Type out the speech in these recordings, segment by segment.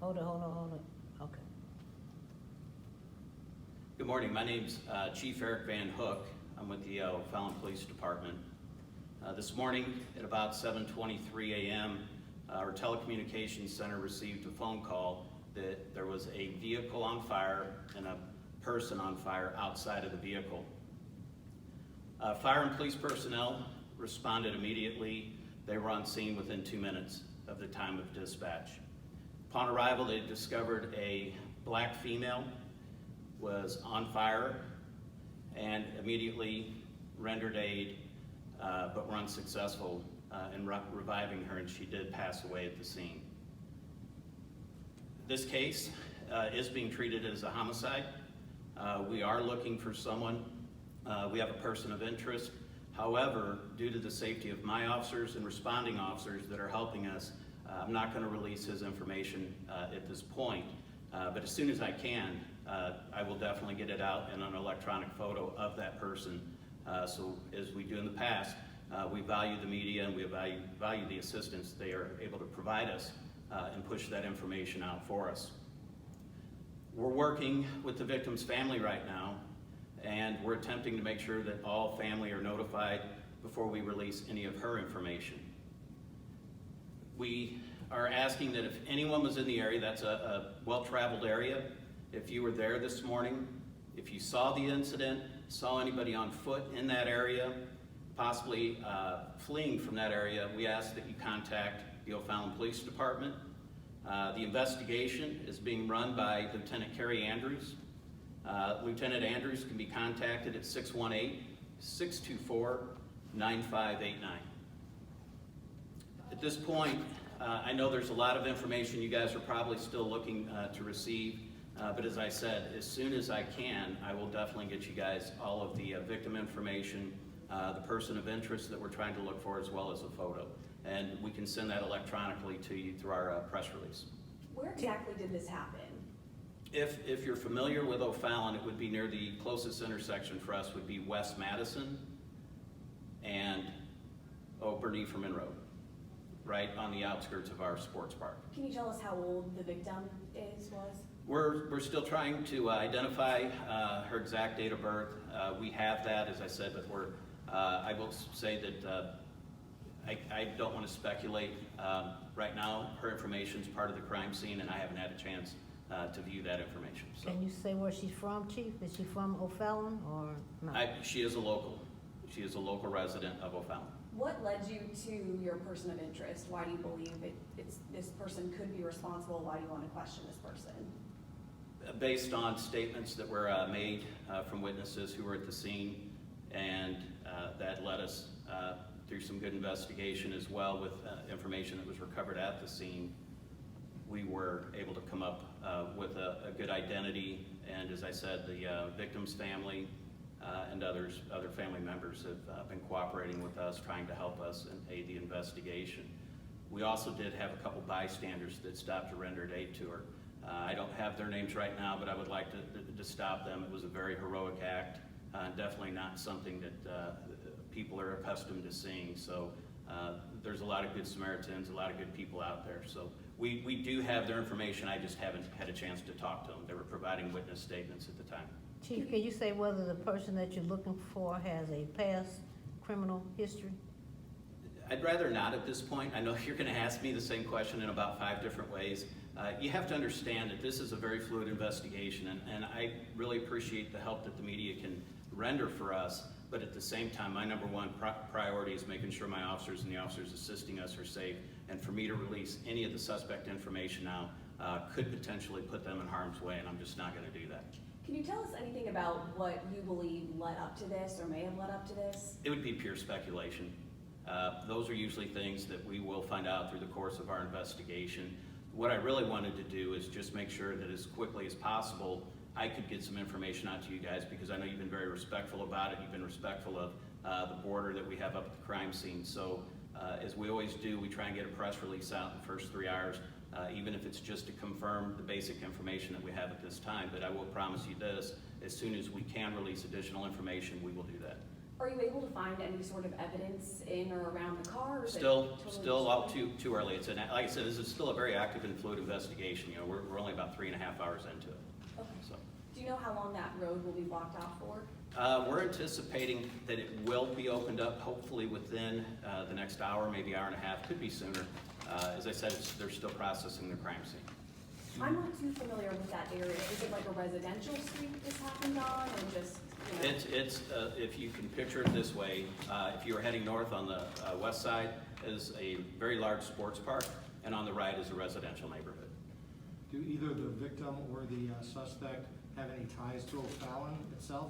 Hold on. Okay. Good morning. My name's Chief Eric Van Hook. I'm with the O'Fallon Police Department. This morning at about 7:23 a.m., our telecommunications center received a phone call that there was a vehicle on fire and a person on fire outside of the vehicle. Fire and police personnel responded immediately. They were on scene within 2 minutes of the time of dispatch. Upon arrival, they discovered a black female was on fire and immediately rendered aid, but were unsuccessful in reviving her, and she did pass away at the scene. This case is being treated as a homicide. We are looking for someone. We have a person of interest. However, due to the safety of my officers and responding officers that are helping us, I'm not going to release his information at this point. But as soon as I can, I will definitely get it out in an electronic photo of that person. So as we do in the past, we value the media and we value the assistance they are able to provide us and push that information out for us. We're working with the victim's family right now, and we're attempting to make sure that all family are notified before we release any of her information. We are asking that if anyone was in the area, that's a well-traveled area, if you were there this morning, if you saw the incident, saw anybody on foot in that area, possibly fleeing from that area, we ask that you contact the O'Fallon Police Department. The investigation is being run by Lieutenant Kerry Andrews. Lieutenant Andrews can be contacted at 618-624-9589. At this point, I know there's a lot of information you guys are probably still looking to receive, but as I said, as soon as I can, I will definitely get you guys all of the victim information, the person of interest that we're trying to look for, as well as a photo. And we can send that electronically to you through our press release. Where exactly did this happen? If you're familiar with O'Fallon, it would be near the closest intersection for us would be West Madison and Bernieferman Road, right on the outskirts of our sports park. Can you tell us how old the victim was? We're still trying to identify her exact date of birth. We have that, as I said, but I will say that I don't want to speculate. Right now, her information is part of the crime scene, and I haven't had a chance to view that information. So. Can you say where she's from, Chief? Is she from O'Fallon or not? She is a local. She is a local resident of O'Fallon. What led you to your person of interest? Why do you believe this person could be responsible? Why do you want to question this person? Based on statements that were made from witnesses who were at the scene, and that led us through some good investigation as well with information that was recovered at the scene. We were able to come up with a good identity, and as I said, the victim's family and other family members have been cooperating with us, trying to help us and aid the investigation. We also did have a couple bystanders that stopped to render aid to her. I don't have their names right now, but I would like to stop them. It was a very heroic act, definitely not something that people are accustomed to seeing. So there's a lot of good Samaritans, a lot of good people out there. So we do have their information. I just haven't had a chance to talk to them. They were providing witness statements at the time. Chief, can you say whether the person that you're looking for has a past criminal history? I'd rather not at this point. I know you're going to ask me the same question in about 5 different ways. You have to understand that this is a very fluid investigation, and I really appreciate the help that the media can render for us, but at the same time, my number one priority is making sure my officers and the officers assisting us are safe, and for me to release any of the suspect information now could potentially put them in harm's way, and I'm just not going to do that. Can you tell us anything about what you believe led up to this or may have led up to this? It would be pure speculation. Those are usually things that we will find out through the course of our investigation. What I really wanted to do is just make sure that as quickly as possible I could get some information out to you guys, because I know you've been very respectful about it. You've been respectful of the border that we have up at the crime scene. So as we always do, we try and get a press release out in the first 3 hours, even if it's just to confirm the basic information that we have at this time. But I will promise you this, as soon as we can release additional information, we will do that. Are you able to find any sort of evidence in or around the car? Or is it Still totally out too early. It's like I said, this is still a very active and fluid investigation. You know, we're only about 3.5 hours into it. Okay. So. Do you know how long that road will be blocked off for? We're anticipating that it will be opened up hopefully within the next hour, maybe hour and a half, could be sooner. As I said, they're still processing their crime scene. I'm not too familiar with that area. Is it like a residential street this happened on, or just, you know? It's if you can picture it this way, if you were heading north on the west side is a very large sports park, and on the right is a residential neighborhood. Do either the victim or the suspect have any ties to O'Fallon itself?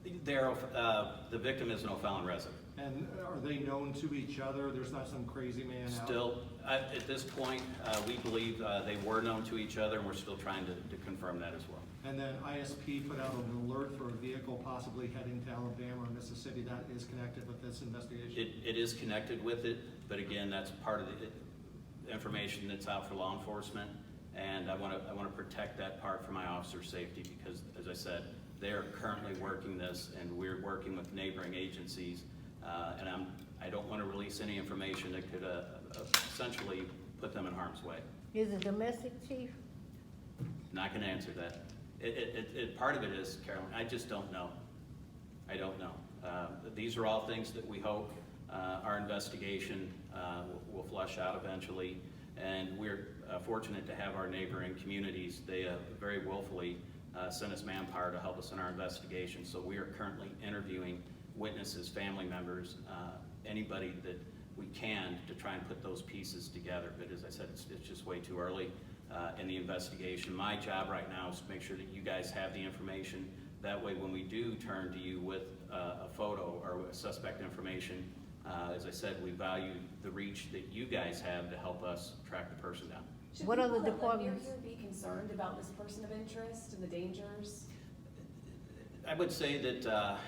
The victim is an O'Fallon resident. And are they known to each other? There's not some crazy man out? Still, at this point, we believe they were known to each other, and we're still trying to confirm that as well. And then ISP put out an alert for a vehicle possibly heading to Alabama or Mississippi. That is connected with this investigation? It is connected with it, but again, that's part of the information that's out for law enforcement, and I want to protect that part for my officer's safety because, as I said, they are currently working this, and we're working with neighboring agencies, and I don't want to release any information that could essentially put them in harm's way. Is it domestic, Chief? Not going to answer that. Part of it is, Carolyn, I just don't know. I don't know. These are all things that we hope our investigation will flush out eventually, and we're fortunate to have our neighboring communities. They very willfully sent us manpower to help us in our investigation, so we are currently interviewing witnesses, family members, anybody that we can to try and put those pieces together. But as I said, it's just way too early in the investigation. My job right now is to make sure that you guys have the information. That way, when we do turn to you with a photo or suspect information, as I said, we value the reach that you guys have to help us track the person down. Should What people other that live near departments? here be concerned about this person of interest and the dangers? I would say that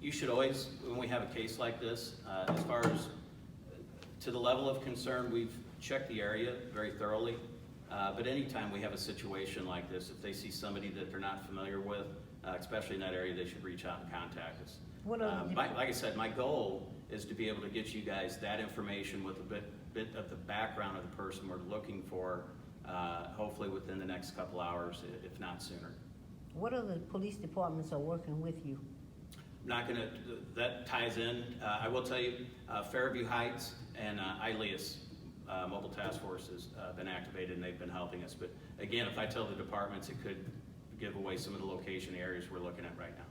you should always, when we have a case like this, as far as to the level of concern, we've checked the area very thoroughly. But anytime we have a situation like this, if they see somebody that they're not familiar with, especially in that area, they should reach out and contact us. Like I said, my goal is to be able to get you guys that information with a bit of the background of the person we're looking for, hopefully within the next couple hours, if not sooner. What other police departments are working with you? Not gonna, that ties in. I will tell you, Fairview Heights and ILEAS Mobile Task Force has been activated and they've been helping us. But again, if I tell the departments, it could give away some of the location areas we're looking at right now.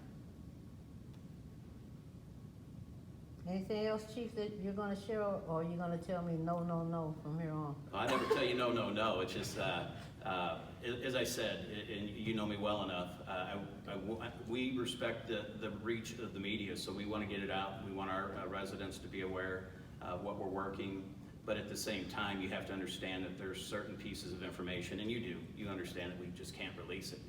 Anything else, Chief, that you're gonna share, or are you gonna tell me no, no, no from here on? I never tell you no, no, no. It's just, as I said, and you know me well enough, we respect the reach of the media, so we want to get it out. We want our residents to be aware of what we're working, but at the same time, you have to understand that there's certain pieces of information, and you understand that we just can't release it.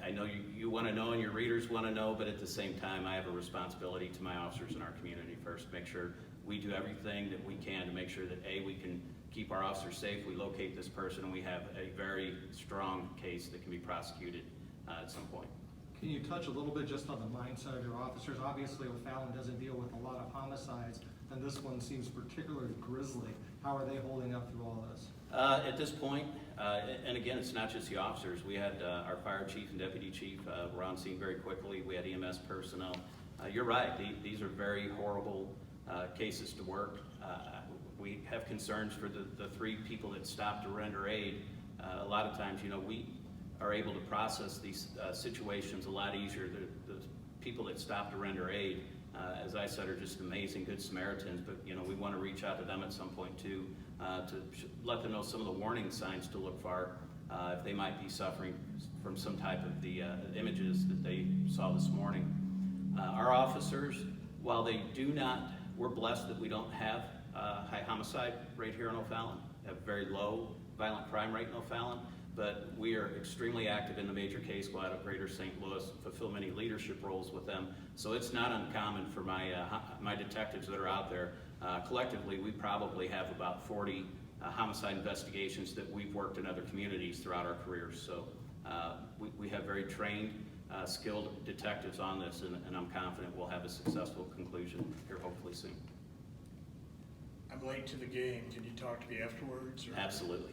I know you want to know and your readers want to know, but at the same time, I have a responsibility to my officers in our community first to make sure we do everything that we can to make sure that A, we can keep our officers safe, we locate this person, and we have a very strong case that can be prosecuted at some point. Can you touch a little bit just on the mindset of your officers? Obviously, O'Fallon doesn't deal with a lot of homicides, and this one seems particularly grisly. How are they holding up through all this? At this point, and again, it's not just the officers. We had our fire chief and deputy chief were on scene very quickly. We had EMS personnel. You're right, these are very horrible cases to work. We have concerns for the 3 people that stopped to render aid. A lot of times, we are able to process these situations a lot easier. The people that stop to render aid, as I said, are just amazing, good Samaritans, but we want to reach out to them at some point too, to let them know some of the warning signs to look for if they might be suffering from some type of the images that they saw this morning. Our officers, while they do not, we're blessed that we don't have high homicide rate here in O'Fallon, have very low violent crime rate in O'Fallon, but we are extremely active in the major case squad of Greater St. Louis, fulfill many leadership roles with them. So it's not uncommon for my detectives that are out there. Collectively, we probably have about 40 homicide investigations that we've worked in other communities throughout our careers. So we have very trained skilled detectives on this, and I'm confident we'll have a successful conclusion here hopefully soon. I'm late to the game. Can you talk to me afterwards? Or? Absolutely.